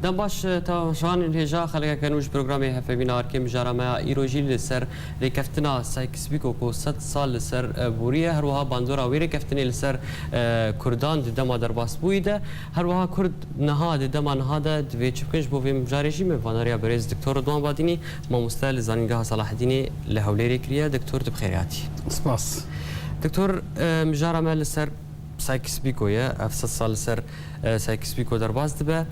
دم باش تا شان الهجا خلق كانوش برنامج هفبينار كم جرامة إيروجي لسر ركفتنا سايكس بيكو كو 6 سال لسر بورية هروها باندورا ويركفتني لسر كردان دما درباس بويده هروها كرد نهاد دما نهاده دويتش بكنش بو فيم جاريجي من فاناريا بريز دكتور رضوان باديني ما مستل زانينجا صلاح الدين لهوليري كريا دكتور بخيراتي سپاس دكتور مجرامة لسر سايكس بيكو يا 6 سال لسر سايكس بيكو درباس دبا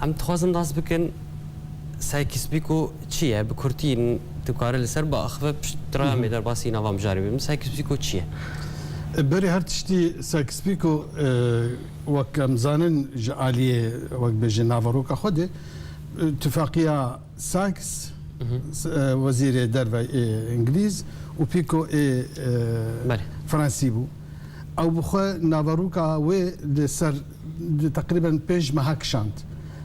ام تخوازم داس بكن سايكس بيكو چیه بکرتین تکاره لسر با اخوه پشترا میدر باسی نوام جاری بیم سايكس بيكو چیه؟ بري هر تشتي سايكس بيكو وكم زانن عالية وك بيجي نافروكا خده اتفاقية سايكس وزير دربا انجليز وبيكو فرنسي بو او بخو نافروكا و لسر تقريبا بيج مهاك شانت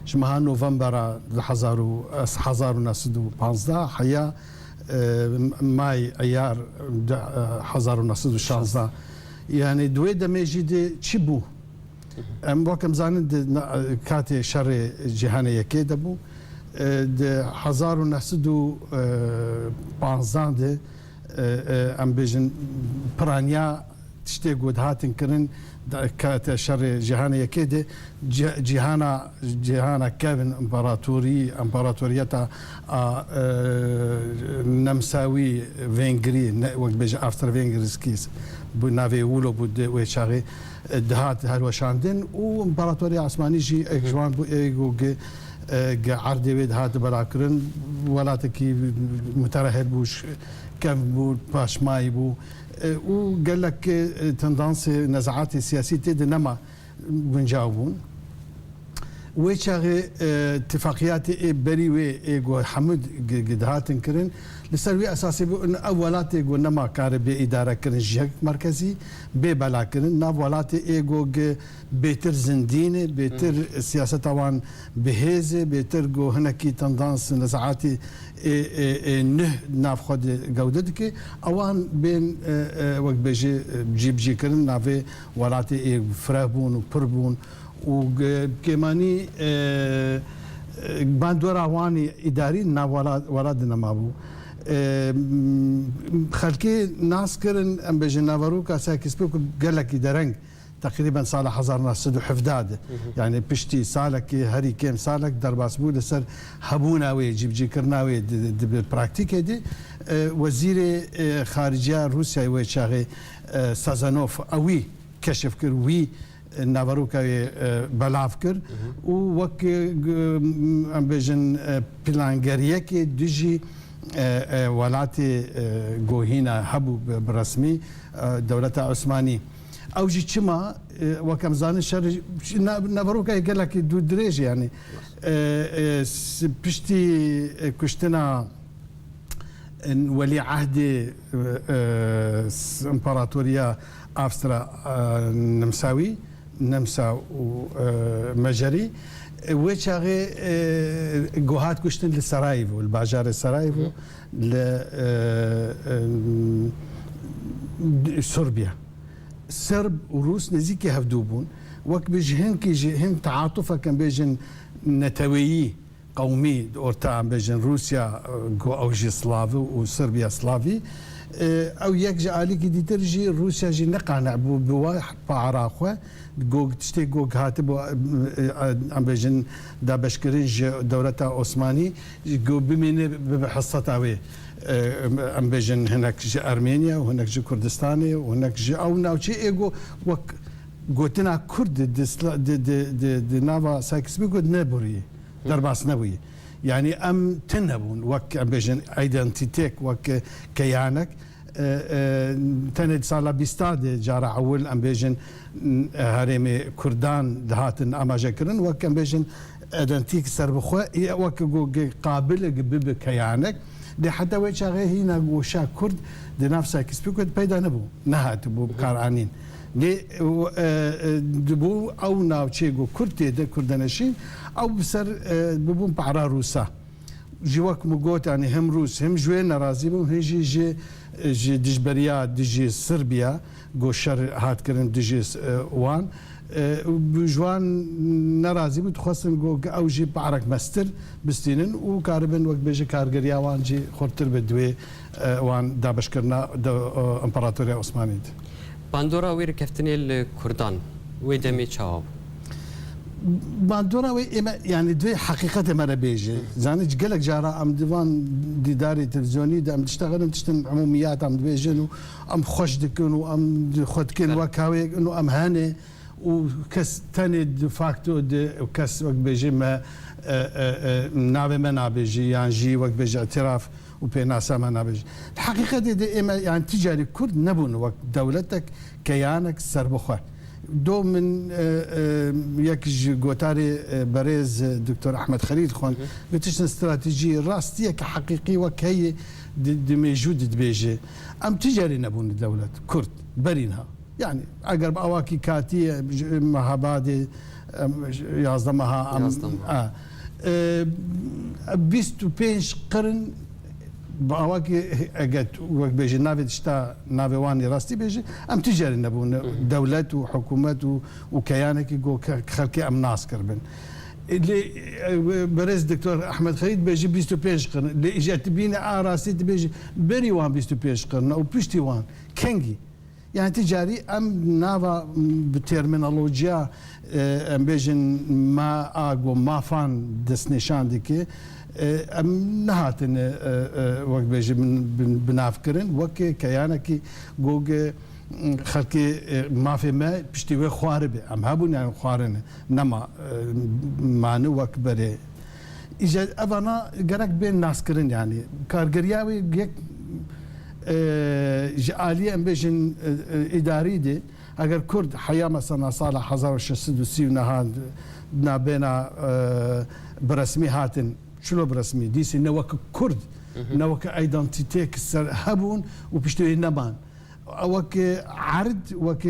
شمها نوفمبر 1915 حيا ماي ايار 1916 يعني دوي دميجي دي تشبو ام وكم زانن كاتي شر جهانيه كيدبو د 1915 دي ام بيجن برانيا تشتي قد هاتن كرن كات شر جهانية كده جهانا كابن امبراطوريتا نمساوي فينغري وقت بيجي افتر فينغريسكيس بنافي ولو بود ويشاغي دهات هالوشاندن وامبراطورية عثماني جي اجوان بو ايجو عردي بيد هات براكرن ولاتكي مترهل بوش كم بو باشماي بو وقال لك تندانس نزاعات سياسية نما بنجاوبون ويشاغي اتفاقيات بريوي ايجو حمد قدهات كرن لسروي اساسي ان اولات ايجو نما كار باداره كرن جهك مركزي ببلا كرن ناولات ايجو بيتر زندينه بيتر سياسه طبعا بهيزه بيتر جو هناكي تندانس نزاعات نه ناف خود جودتك اوان بين وقت بيجي جي كرن نافي ولات فرابون وبربون وكماني باندورا واني اداري نا ولادنا مابو خلكي ناس كرن ام بجنافروكا سايكس بيكو قال لك درنج تقريبا صالح حزر ناس سدو حفداد يعني بشتي سالك هري كيم سالك درباس بود سر هبوناوي جي كرناوي بالبراكتيك دي وزير خارجيه روسيا وشاغي سازانوف اوي كشف كر وي نافروكا بلاف كر ووك ام بيجن بلانغريك دجي ولاتي جوهينا هبو برسمي دولة عثماني او جي تشما وكم زان الشر نافروكا قال لك دو دريج يعني بشتي كشتنا ولي عهد امبراطورية افسترا نمساوي نمسا ومجري ويشاغي جوهات كشتن لسرايفو الباجار سرايفو لصربيا سرب وروس نزيكي هفدوبون وك بيجهن كي هن تعاطفا كان بيجن نتويي قومي اورتا بيجن روسيا او جي سلافي وصربيا سلافي او يك جالي كي ترجي روسيا جي نقانع بواحد بعراخه جوج تشتي جوج هاتب ام بيجن دا بشكريج دولة عثماني جو بمين بحصتاوي ام بيجن هناك جي ارمينيا وهناك جي كردستاني وهناك جي او ناوشي ايجو وك قوتنا كرد دي نافا سايكس بيجو نبوري درباس نبوي يعني ام تنبون وك ام بيجن ايدنتيتيك وك كيانك تند صار بيستاد جارة اول ام بيجن هرمي كردان دهاتن اما جكرن وك ام بيجن ايدنتيك سربخو وك قابل بكيانك دي حتى ويش غير هنا وشا كرد دي نفسها كسبيكو بيدا نبو نهات بو بكارانين دي دبو او ناو تشيغو كرتي ده كردنشين او بسر ببون بعرا روسا جواك مقوت يعني هم روس هم جوين رازي بهم هيجي جي دجبريا دجي صربيا جو شر هات كرن دجي وان بجوان نرازي بتخصن جو او جي بعرك مستر بستينن وكاربن وقت بيجي كارجريا وان جي خورتر بدوي وان دابش كرنا امبراطوريا عثمانية باندورا وير كفتني الكردان ويدمي تشاوب باندورا وي يعني دوي حقيقة مرة بيجي زانج قالك جارا ام ديوان ديداري تلفزيوني ام تشتغل تشتن عموميات ام بيجن ام خوش دكن وام خد كن وكاوي انه ام هاني وكاس تاني دو فاكتو وكاس وقت بيجي ما نابي ما نابيجي يعني جي وقت بيجي اعتراف وبيناسا ما نابيجي الحقيقة دي اما يعني تجاري كرد نبون وقت دولتك كيانك سربخوة دو من يكج جوتاري بريز دكتور احمد خليل خون بتشن استراتيجيه راستيه كحقيقي وكهي دي موجود بيجي ام تجاري نبون الدولة كرد برينها يعني اقرب اواكي كاتي مهابادي يازدمها بيستو بينش قرن باواكي اجت وقت بيجي نافي تشتا نافي واني راستي بيجي ام تجاري نبون دولة وحكومات وكيانك جو خلقي ام ناس كربن اللي برز دكتور احمد خليل بيجي بيستو بينش قرن اللي اجت بينا راسي بيجي بري وان بيستو بينش قرن او بيشتي وان كينجي يعني تجاري ام نافا بترمينولوجيا ام بيجن ما اغو ما فان دسنيشان ديكي ام نهاتن وقت بيجي بنافكرن وك كيانكي جوج خلقي ما في ما بيشتوي خواربه ام هابون يعني خوارنه نما مانو وك بري اجا افانا قرك بين ناس كرن يعني كارجرياوي يك جاليه ام بيجن اداري دي اگر كرد حياه مثلا صالح 1630 نهاد بينا برسمي هاتن شلو برسمي ديسي نوك كرد نوك ايدنتيتي كسر هبون وبيشتوي نبان وك عرض وك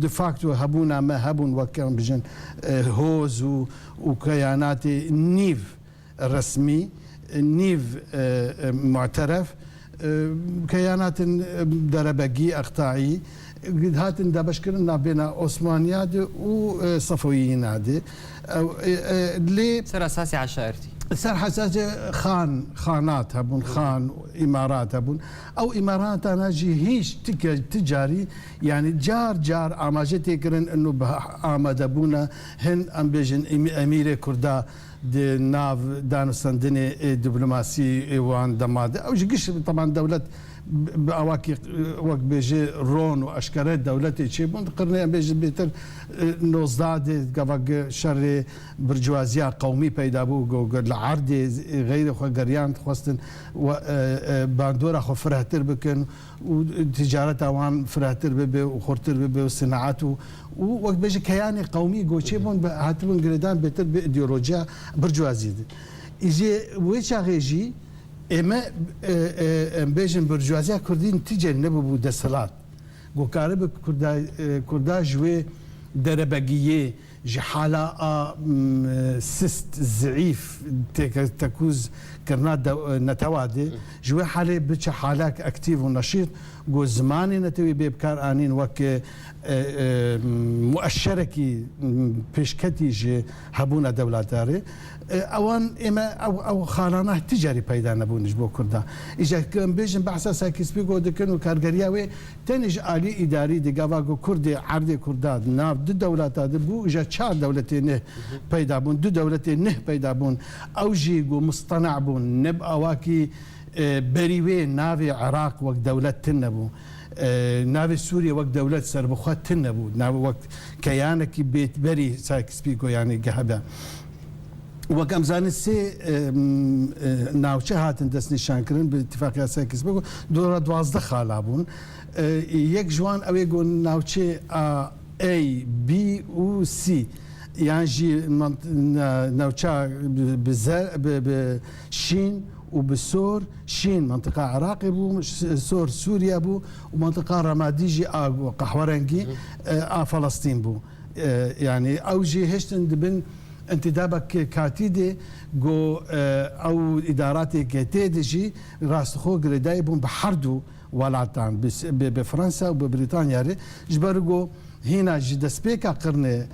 دفاكتو هبونا ما هبون وك بجن هوز وكيانات نيف رسمي نيف معترف كيانات دربقي اقطاعي هاتن دابش كرنا بين عثمانيات وصفويين هذه اللي سر اساسي عشائرتي صار حساسه خانات هبون خان امارات هبون او امارات انا جيهيش تجاري يعني جار اماجتي كرن انه امد بونا هن ام بيجن امير كردا دي ناف دانستان دني دبلوماسي وان دماد او جيش طبعا دولة بأواكي وقت بيجي رون وأشكالات دولتي شيء من قرني بيجي بيتر نوزداد قفق شر برجوازية قومي بيدا بو العرض غير خو قريان خواستن باندورا خو فرهتر بكن وتجارة وان فرهتر ببي وخورتر ببي والصناعات ووقت بيجي كياني قومي جو شيء من هاتبون قردان بيتر بإيديولوجيا برجوازية يجي ويش غيجي اما بيجن برجوازيا كردين تيجي نبو دسلات جو كارب كردا جوي دربقيه جحالا سست زعيف تكوز كرنا نتوادي جوي حالي بتش حالاك اكتيف ونشيط جو زماني نتوي بيبكار انين وك مؤشركي بيشكتي جي هبونا دولاتاري اوان اما او خانانه تجاري پیدا نبونش بو کردا اجا كم بيجن بحثا ساكس بيگو دكنو كارگرياوي تنج عالي اداري دي گاواگو كرد عرض كرداد ناف دو دولات بو اجا 4 دولتين پیدا بون دو دولتين پیدا بون او جيگو مصطنع بون نب اواكي بريوي نافي عراق وقت دولة تنبو نافي سوريا وقت دولة سربخوات تنبو نافي وقت كيانك بيت بري ساكس بيگو يعني قهبا وكم زان السي ناوچه هاتن دست نشان کرن باتفاقیه ساکس بگو دورا 12 خالابون یک جوان اوی گو ناوچه A B و C يعني جي ناوچه بشين وبالسور شين منطقة عراقي بو سور سوريا بو ومنطقة رماديجي قحورنجي فلسطين بو يعني اوجي هشتن دبن انتدابك كاتيدي جو او اداراتي كتيدجي راستخو قردايبون بحردو ولاتان بفرنسا وببريطانيا جبرجو هنا جي دسبيكا قرن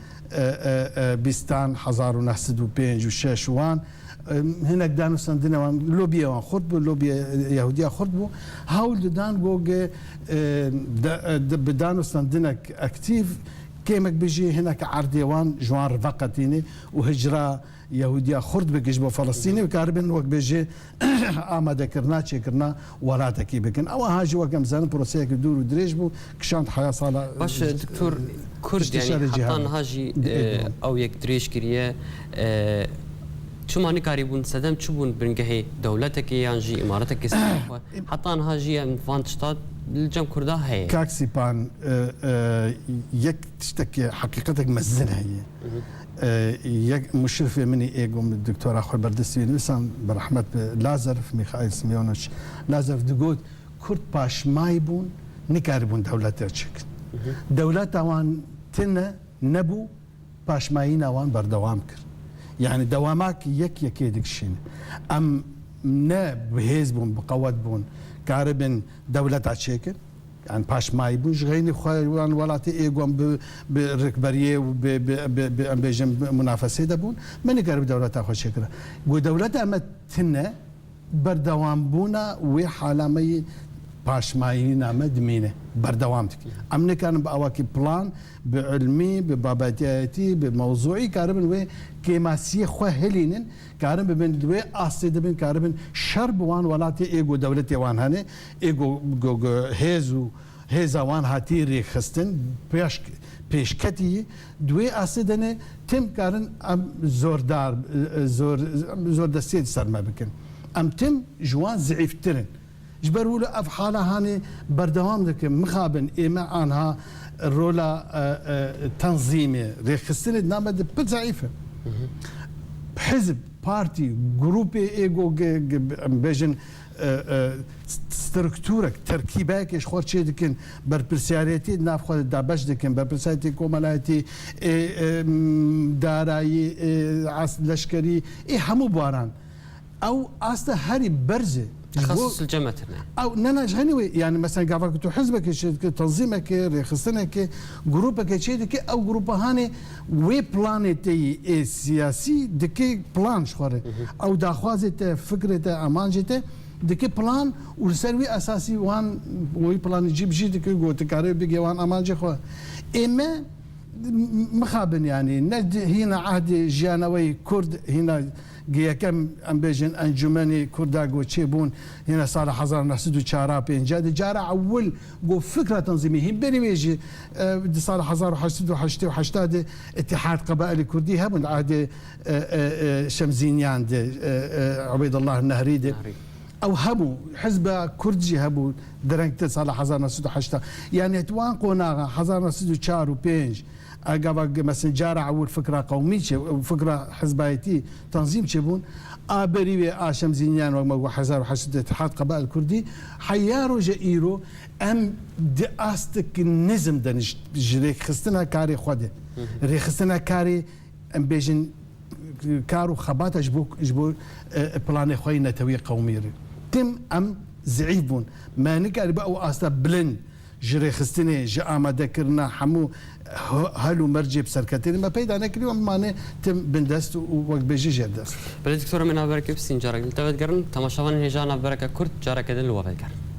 بيستان 1905 و 6 وان هناك دانو سندنا وان لوبيا وان خطبو لوبيا يهودية خطبو هاول دان جوج بدانو سندنا اكتيف كيمك بيجي هناك عرديوان جوان رفقتيني وهجرة يهودية خرد بكجبو فلسطيني وكاربن وقت بيجي آماده كرنا تشي كرنا وراتا كي بكن او هاجي وكم زان بروسيك دور ودريج بو كشانت حياة صالة باش دكتور كرد يعني حطان هاجي او يك دريج كريه شو معنى كاريبون سدم شو بون برنجهي دولتك يانجي امارتك سيخوا حطان هاجي من شتات الجم كردا هي كاكسي بان يك تشتكي حقيقتك مزنه هي يك مشرفه مني ايجوم الدكتور اخو بردسي نسان برحمه لازر في ميخائيل سميونوش لازر دقود كرد باش مايبون نكاربون دولتك دولت اوان تنا نبو باش ماينا وان بردوام كر يعني دوامك يك يكيدك شين ام نا بهيزبون بقوتبون كاربن دولة عشيكل يعني باش ما يبوش غيني خوان ولاتي ايقوم بالركبريه وبجنب منافسه دبون من قرب دولة اخو شكرا ودولة اما تنا بردوام بونا وحالمي باش ماينا مدمينه بردوامتك امني كان باواكي بلان بعلمي بباباتياتي بموضوعي كاربن و كيماسي خو هلينن كاربن بين دوي اسيد بين كاربن شرب وان ولاتي ايغو دولتي وان هني ايغو هيزا وان هاتيري خستن بيشكتي دوي اسيدنه تم كارن ام زوردار زور دستي صار ما بكن ام تم جوان زعيفترن جبروا له في حاله هاني بردوام ذاك مخابن إيما عنها رولا تنظيمي ريخستني نامد بضعيفه حزب بارتي جروبي ايجو بيجن ستركتورك تركيبك ايش خور شي دكن بربرسياريتي ناف خود دابش دكن بربرسياريتي كومالاتي داراي عس لشكري اي همو باران او اصلا هاري برزه تخصص الجامعة او نانا جهني يعني مثلا قافك تو حزبك تنظيمك ريخستنك جروبك شيء او جروب هاني وي بلانيتي سياسي دكي بلان شخوره او داخوازت فكره امانجته دكي بلان والسروي اساسي وان وي بلان يجيب جي دكي قوت كاري بيجي وان امانجه خو اما مخابن يعني نجد هنا عهد جانوي كرد هنا جيا كم ام بيجن انجمني كرداغو تشيبون هنا صار حزار نحسدو شارا بينجاد جارا اول جو فكره تنظيميه بيني ويجي صار حزار حسدو حشتي وحشتاد اتحاد قبائل كردي هبن عهد شمزينيان عبيد الله النهريدي او هبو حزب كردجي هبو درنكت صار حزار نحسدو حشتا يعني توان قونا حزار نحسدو شارو بينج اقابا مثلا جارة اول فكره قوميه وفكره حزبايتي تنظيم تشبون ابري اشم زينيان وحزار وحشد اتحاد قبائل الكردي حيارو جايرو ام داستك النظم دنج جريك خستنا كاري خده ريخستنا كاري ام بيجن كارو خبات جبو بلان خوي نتوي قومي تم ام زعيبون ما نقال بقى اصلا بلن جري خستني جاء ما ذكرنا حمو هلو مرجي بسركتين ما بيد انا كل يوم ماني تم بندست وقت بيجي جدست بل دكتور من بركه بسين جارك التفت قرن تماشاون هجانا بركه كرد جارك دل وقت قرن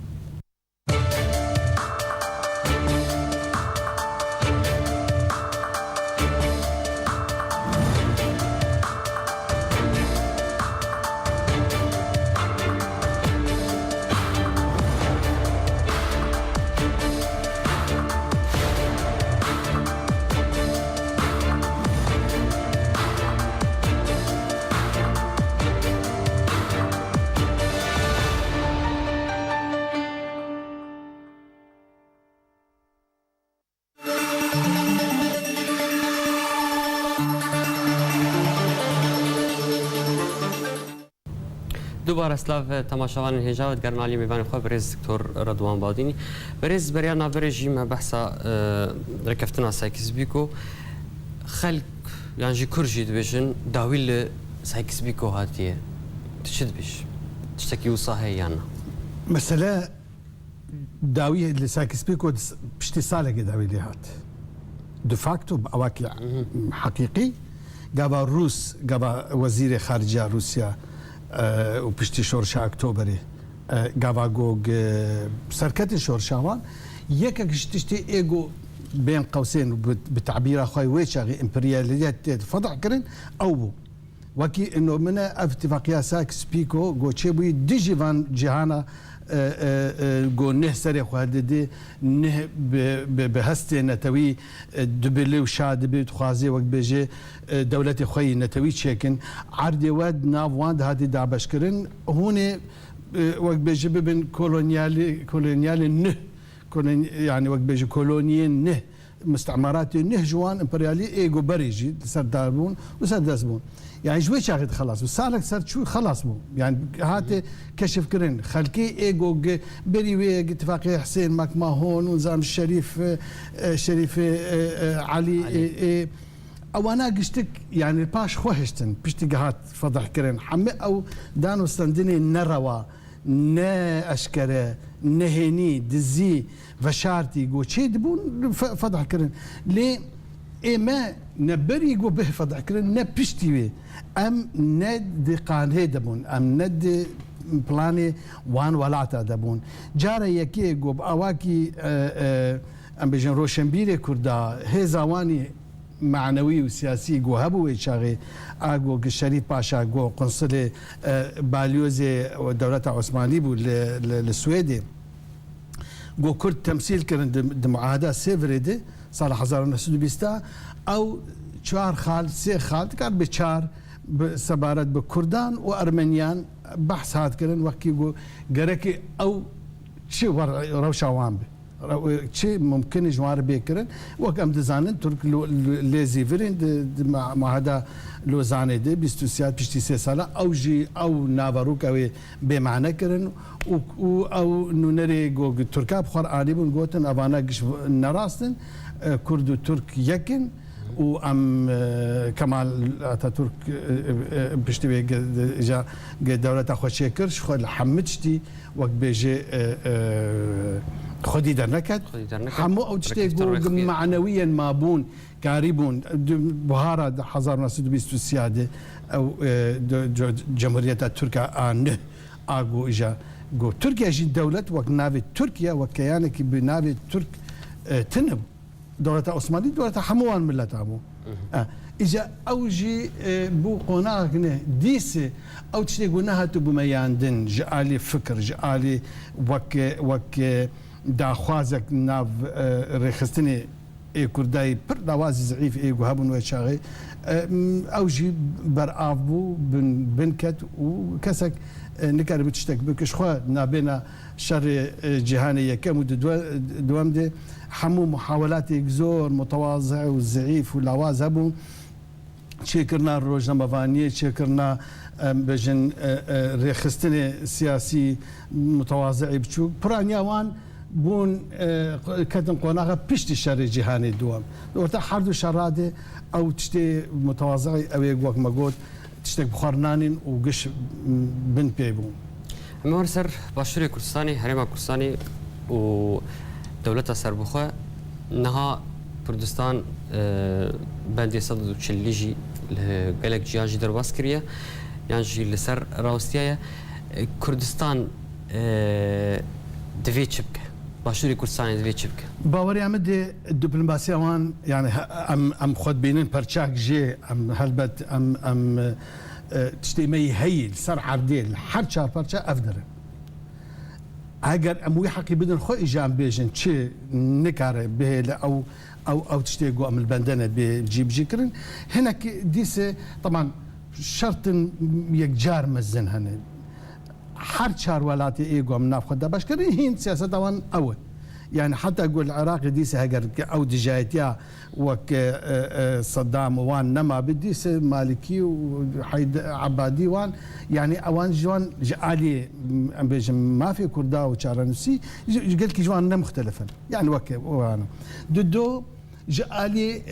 دوباره اسلاف تماشاوان الهجاوت قرن علي ميبان خو برز دكتور رضوان باديني برز بريانا بريجيم بحثا ركفتنا سايكس بيكو خلق يعني جي كرجي دبيجن داويل سايكس بيكو هاتيه تشد بيش تشتكي وصاهي يعني مسألة داوية اللي سايكس بيكو بشتي صالة داوي اللي هات دفاكتو بأواكي حقيقي قابا الروس قابا وزير خارجية روسيا وبشتي شورشا أكتوبري قابا جوج سركت شورشاوان يكك تشتي إيجو بين قوسين بتعبير أخوي ويشاغي إمبرياليات فضع كرن أو وكي إنه من اتفاقية ساكس بيكو جو تشيبوي ديجيفان جهانا جو نه سري خواهددي نه بهستي نتوي دبلي وشاد بيت خوازي وقت بيجي دولتي خوي نتوي تشيكن عردي واد نافواند هادي دعبش كرن هوني وقت بيجي ببن كولونيالي نه يعني وقت بيجي كولونيين نه مستعمرات نه جوان امبريالي ايجو بريجي سر داربون وسر داسبون يعني شوي شاغد خلاص وصالك صار شو خلاص مو يعني هاتي كشف كرن خلكي ايجو بريوي اتفاقيه حسين ماك ما هون ونظام الشريف علي او انا قشتك يعني باش خوهشتن بشتي قهات فضح كرن حمي او دانو سندني نروا نا اشكره نهني دزي فشارتي جو تشي دبون فضح كرن ليه إما نبري جو به فضح كرن نبشتي ام ند قانه دبون ام ند بلاني وان ولاتا دبون جاره يكي جو اواكي ام بجن روشنبيري كردا هزواني معنوي وسياسي جو هبو يشاغي اغو شريف باشا جو قنصل باليوزي ودولة عثماني بو للسويدي جو كرد تمثيل كرن معاهدة سيفريدي صار 1920 او 4 خال 3 خال كان بشار سبارت بكردان وارمنيان بحث هاد كرن وكي جو جركي او شي روشا وامبي شيء ممكن جوار بيكرن وكم دزانن ترك ليزي فيرين مع هذا لوزاني دي بيستوسيات بيشتي سالة او جي او نافاروك او بمعنى كرن او نونري جو تركا بخار اني بن جوتن افانا قش نراستن كردو ترك يكن وام كمال اتاتورك بيشتي جا دولة اخو شكرش خو حمدشتي وقت بيجي خدي درنكت حمو او تشتي معنويا مابون كاريبون بهارة 1926 او جمهورية تركيا ان اغو اجا جو تركيا جي دولة وقت نافي تركيا وكيانك بنافي ترك تنب دولة عثمانية دولة حموان ملتها إذا أوجي بو قناغنه ديسة أو تشتي قناها تبو مياندن جالي فكر جالي وك داخوازك ناف رخصتني كرداي بر دوازي زعيف ايقو هابون وشاغي أوجي برآف بو بنكت وكسك نكار بتشتك بكش خوا نابينا شر جهانية كم دوام دي حمو محاولات زور متواضع والزعيف واللواز هبو شكرنا الروج نمافانية شكرنا بجن ريخستني سياسي متواضع بشوك برانياوان بون كتن قناغا بشتي شر جهاني دوام ورتا حردو شراده او تشتي متواضع او يقوك مقود تشتك بخارنانين وقش بن بيبون مورسر باشوري كردستاني هريما كردستاني و دولة سربخة نها كردستان بندي صدد وشليجي قالك جياجي درباس كريا يعني جي لسر راوستيا كردستان دفيت شبكة باشوري كردستان دفيت شبكة باوري عمدي الدبلوماسية وان يعني ام خد بينين برشاك جي ام هلبت ام تشتي مي هيل سر عرديل حد شهر برشا افدر اگر اموي حقي بدن خو اجام بيجن تشي نكاره به او تشتي جو ام البندنه بجيب جكرن هناك ديسه طبعا شرط يكجار مزن هنا حر شهر ولاتي ايجو من ناف خدا باش كري هين سياسه طبعا اول يعني حتى اقول العراق ديسه هجر او دجايتيا وك صدام وان نما بديس مالكي وحيد عبادي وان يعني اوان جوان جالي ما في كردا وشارنسي قلت لك جوان مختلفا يعني وك وانا ددو جالي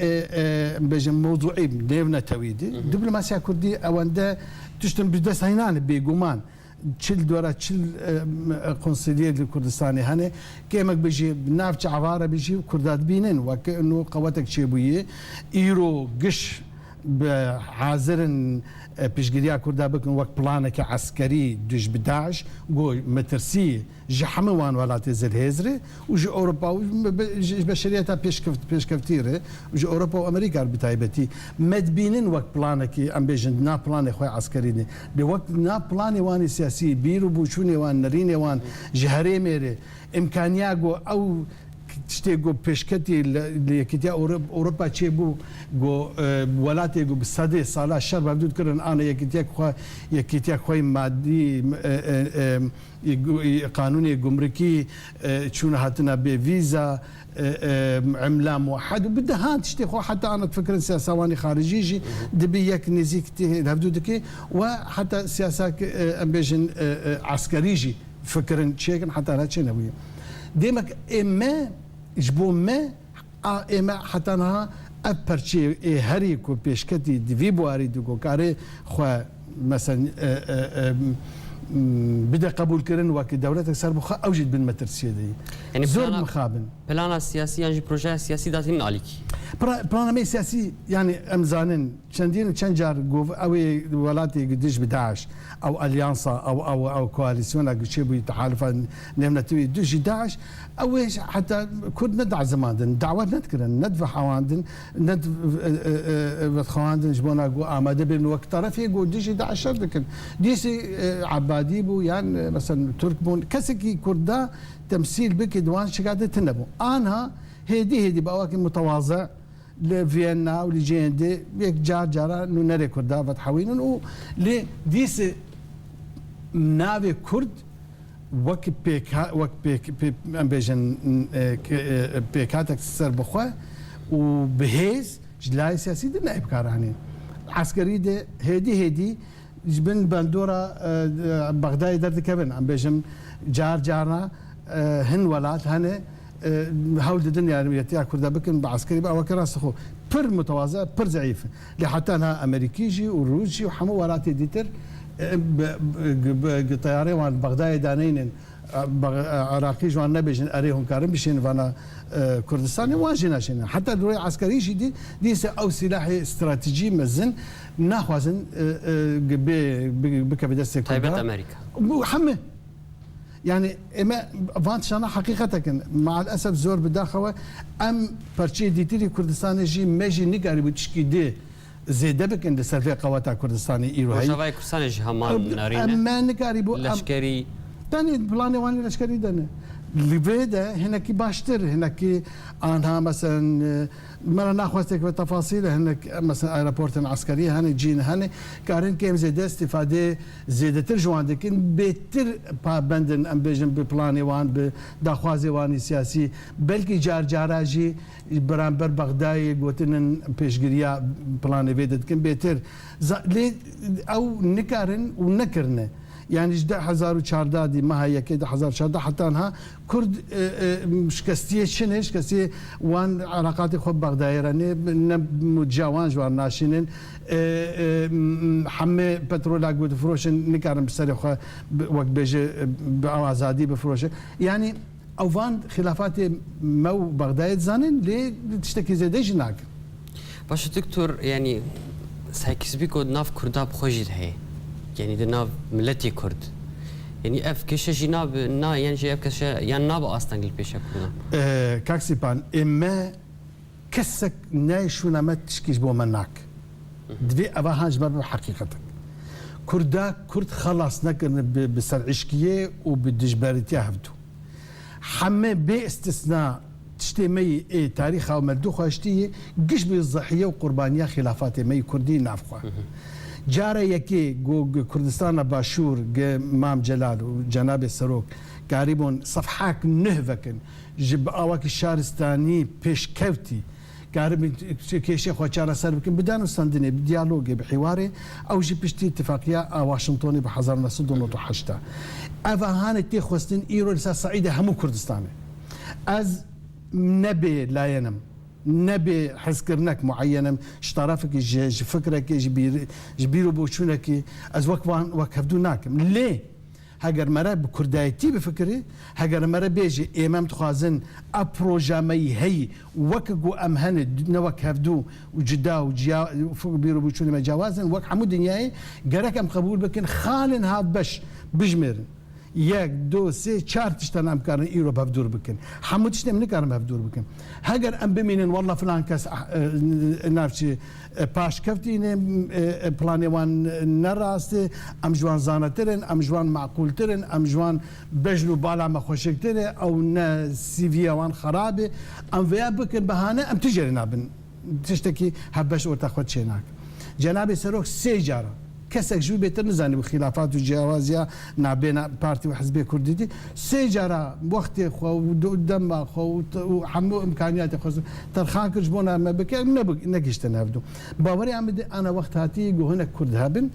بجم موضوعي نيفنا تويدي دبلوماسيا كردي اوان ده تشتم بدس هينان بيغومان چل دورة چل قنصلية لكردستاني هني كيمك بيجي نافش عبارة بيجي كردات بينن وكأنه قواتك شيبوية إيرو قش بحاضرن بيشجريا كردا بكن وقت بلانك عسكري دش بداعش جو مترسي جحموان ولات زلهزري وجي اوروبا بشريتها بيش كفتيره وجي اوروبا وامريكا بتايبتي مدبينن وقت بلانك ام بيجن نا بلان خويا عسكري بوقت نا بلان وان سياسي بيرو بوشوني وان نريني وان جهري ميري امكانياغو او تشتيجو بيشكتي اللي كتيا اوروبا تشيبو جو ولاتي جو بالصدي صالح الشر بدو كرن انا يكتيا خوي مادي قانوني جمركي شون هاتنا بفيزا عمله موحد وبده هان تشتي حتى انا تفكر سياسه واني خارجي دبي يك نزيك هبدودك وحتى سياسه امبيجن عسكريجي فكرن تشيكن حتى لا تشنويه ديمك اما جبو ما اما حتى انها ابرشي هريكو بيشكتي ديفي بواري دوكو كاري خو مثلا بدا قبول كرن وكي دولتك صار بخا اوجد بالمترسيه دي يعني زور مخابن بلانا سياسي يعني بروجي سياسي داتين عليكي بلان سياسي يعني امزانن شندين شنجار جوف او ولاتي قديش بداعش او اليانسا او كواليسيون شيء تحالفا نمنتوي دوش داعش او حتى كنت ندع زمان دعوات نذكرن ندفع حواندن ندفع خواندن جبونا جو اماده بين وقت طرفي جو ديش داعش لكن ديسي عبادي بو يعني مثلا تركمون كسكي كردا تمثيل بك دوان شقاده تنبو انا هدي بأواكي متواضع لفيينا ولجيندي بيك جارة انه نري كردا فتحوين و لديس نافي كرد وك بيك امبيجن بيكاتك سر بخوا وبهيز جلاي سياسي دي نائب كارانين عسكري دي هدي جبن بندورة بغداد درد كبن امبيجن جارة هن ولات هن هول الدنيا يتيا كردا بكن بعسكري بقى وكراسخو بر متواضع بر ضعيف لحتى انها امريكيجي وروسي وحمو وراتي ديتر طياري وان بغداد دانين عراقي جوان نبيجن اريهم كارم بشين فانا كردستاني واجنا شين حتى دوري عسكري جدي دي او سلاح استراتيجي مزن ناخوازن بكبدس طيبت امريكا حمه يعني اما فانتشانا حقيقة مع الاسف زور بداخله ام برشي ديتري كردستاني جي ماجي نقاري بتشكي دي زيدا بكن لسرفي قواتا كردستاني ايرو هاي وشباي كردستاني جي همان نارينا اما نقاري بو لشكري تاني بلاني واني لشكري دانا لفيدا هناك باشتر هناك انها مثلا ما ناخذتك بالتفاصيل هناك مثلا ايربورت عسكري هن جين هن كارن كيم زيد استفاده زيد ترجوان لكن بيتر بندن ام بيجن ببلاني وان بداخوازي وان سياسي بلكي جارجاراجي برامبر بغداي قوتن بيشغريا بلاني فيدت كن بيتر او نكارن ونكرنا يعني 10014 دي ما هي كده 10014 حتى انها كرد شكستيه شنو شكستيه وان علاقات خو بغدايراني متجاوان جوار ناشنين حمي بترول اقود فروشن نكارم بسري خو وقت بيجي بازادي بفروشن يعني اوفان خلافات مو بغداد زانن ليه تشتكي زيدش هناك باش دكتور يعني سايكسبيكو ناف كردا بخوجي هي يعني دنا ملتي كرد يعني اف كش جناب نا يعني جاب كش يعني ناب اصلا البيش كنا كاكسيبان اما كسك نايشونا ما تشكيش بو مناك دبي اباهاج بر حقيقتك كردا كرد خلاص نكن بسرعشكيه وبدجبارتي هفدو حمى باستثناء تشتمي تاريخها ومردوخها اشتيه قش بالضحيه وقربانيه خلافات مي كردي نافخه جاره يكي جو كردستان باشور مام جلال وجناب السروك قاربون صفحاك نهفكن جب اواك الشارستاني بيش كوتي قارب كيشي خوچانا سر بكن بدانو سندني بديالوج بحواري او جي بيشتي اتفاقيه واشنطني بحضرنا صدون وتحشتا افا هانتي خوستن ايرو لسا صعيده همو كردستاني از نبي لا ينم نبي حسكرنك معينة اشترافك فكرك جبيرو بوشونك از وكفدوناك ليه هەگەر مەرە کوردایەتی بفکرێ هەگەر مەرە بێژێ ئێمەم دخوازن ئە پرۆژامەی هەی وەکە گو ئەم هەنێ نەوەک هەفتوو و جدا و بیرۆ بچوونی مەجاوازن وەک هەموو دنیای گەرەک ئەم قبول بکەن خالن هات بەش بژمێرن 1 2 3 4 تشتان ئەم کارن ئیرۆ هەفتوور بکەن هەموو تشتێم نکارم هەفتوور بکەن هەگەر ئەم بمینن وەڵڵا فلان کەس ناوچێ پاشکەفتینێ پلانێوان نەڕاستێ ئەم جوان زانەترن ئەم جوان معقولترن ئەم جوان بەژن و باڵامە خۆشێکترێ ئەو نە سیڤیەوان خراپێ ئەم وەیە بکەن بەهانە ئەم تژێری نابن تشتێکی هەبەش ئۆرتا خۆت چێ ناکە جەنابی سەرۆک 3 جارە کەسێک ژوو بێتر نزانانی و خلافات و جیاوازیە نابێنە پارتی و حزبی کوردیتی 3 جارە وەختێ خۆ و دەمە خۆ و هەموو ئیمکانیاتی خۆ تەرخان کرد بۆ نامە بکە نەگەیشتە نەبدو باوەڕیان بدە ئەنە وەخت هاتی گۆهنە کورد هەبن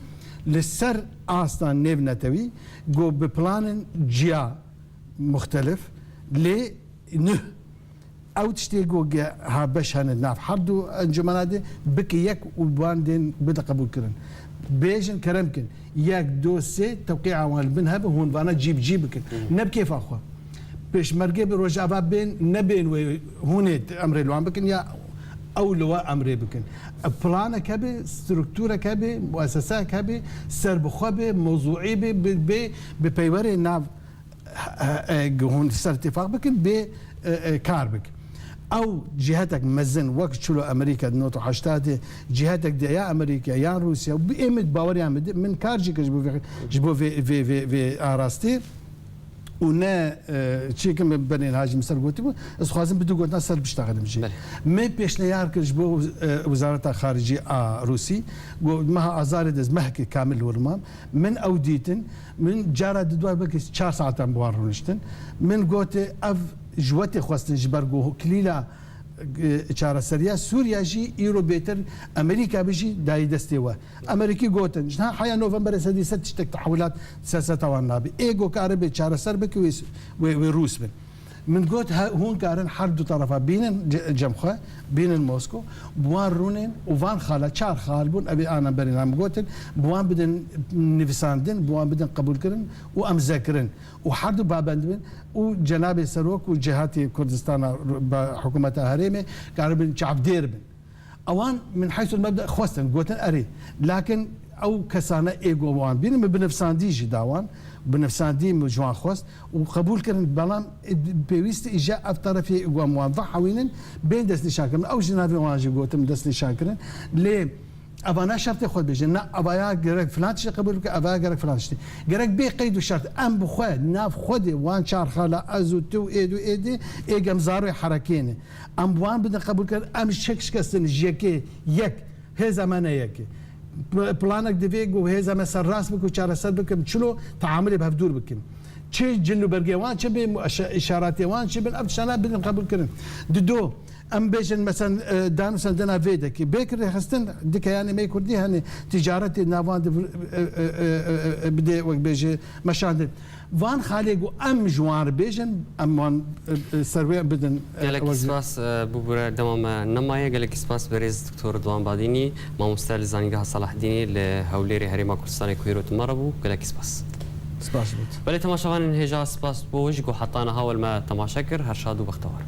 لەسەر ئاستان نێو نەتەوی گۆ بپلانن جیا مختلف لێ نه ئەو تشتێک گۆگە ها بەش هەنە ناف هەردوو ئەنجومەنادێ بکە یەک و بوان دێن بدە قبولکردن بێژن کەرەم بکەن 1 2 3 توقیع ئەوان بن هەبە هونوانە جیب بکەن نەبکێ فاخوا پێشمەرگێ بە ڕۆژاوا بێن نەبێن هونێت ئەمرێ لەوان بکەن یا ئەو لەوە ئەمرێ بکەن پلانەکە بێ سترکتورەکە بێ مؤسسەکە بێ سەربخوا بێ مۆزوعی بێ بپەیوەرێ ناو هون سەر اتفاق بکەن بێ کار بکەن ئەو جهتێک مەزن وەک چلو ئەمریکا 1970 جهتێک دەیا ئەمریکا یان رووسیا و ئێمت باوەریان بدە من کارجی کەش بۆ ئاراستێ و نە چێکم بەنێن هاژی مسەر گوتی بوو ئەسخوازم بدو گوتنا سەر بشتاقدمژێ من پێشنەیار کرد بۆ وزارەتە خارجی رووسی مەها ئازارێ دەست مەهکە کامل وەرمام من ئەو دیتن من جارە دوای بکە 4 ساعتان بوان ڕۆنیشتن من گوتێ ئەv جوەتی خواستن ji ber klîla çareseriya Sûriya jî îro bêtir Amerîka bijî dayî destê we Amerîkî gotin ji heya Novemberê sedî se tiştek tehewilat siyaseta wan nabî ê gokare bê çareser bike wê Rûs bin min got hûn karin her du tarafa bînin cemxwe bînin Mosko wan rûnên û van xala çar xal bûn evê ana berîn em gotin wan bidin nivîsandin wan bidin qebûlkirin û em zekirin û her du babendibin û cenabê serok û cihatê Kurdistana hikûmeta herêmê karibin çavdêr bin ewan min heysul mebda xwestin gotin erê lakin ew kesane êgo wan bînin min binivsandî jî dawan بنفساندی جوان خواست و قبول کردن بەڵام پێویستی ئیجا ئەف تەرەفی گوام حەوینن بین دەست نیشانکردن ئەو ژناوی وانژی گوتم دەست نیشانکردن لێ ئەوانە شەرتی خۆت بێژن نە ئەوەیە گەرەک فلان تشتی قبول بکە ئەوە گەرەک فلان تشتی گەرەک بێ قەید و شەرت ئەم بخوێ ناف خۆدێ وان چار خاڵە ئەز و تو ئێد و ئێدێ ئێگەم زاروی حرەکێنێ ئەم وان بدن قبول کرد ئەم شکستن ژەکێ یەک هێزەمانە یەکێ پلانك دەبێت و هێزەمە سەرڕاست بکە و چارەسەر بکەم چلۆ تەعاملی بەهەفتوور بکەم چێ جن و بەرگێوان چ بێ ئیشاراتێوان چ بن ئەم شانە بدن قبولکردن دو ئەم بێژن مەسەن دانوسەن دەنا vê دەکێ بێکردێ خستن دکەیانی مەی کوردی هەنێ تیجارەتی ناوان بدێ وەک بێژێ مەشاندن وان خالێک و ئەم جوان بێژن ئەموان سەروێ بدن gelekî spas bû bire demame nemaye gelekî spas berêz Dr. Doğan Badînî mamoste li zanîngeha Salahdînê li Hewlêrê Herêma Kurdistanê ku îro me re bû gelekî spas سپاس بود belê temaşevanên hêja spas bo ji ku hetana hawel me temaşe kir her şad û bextewar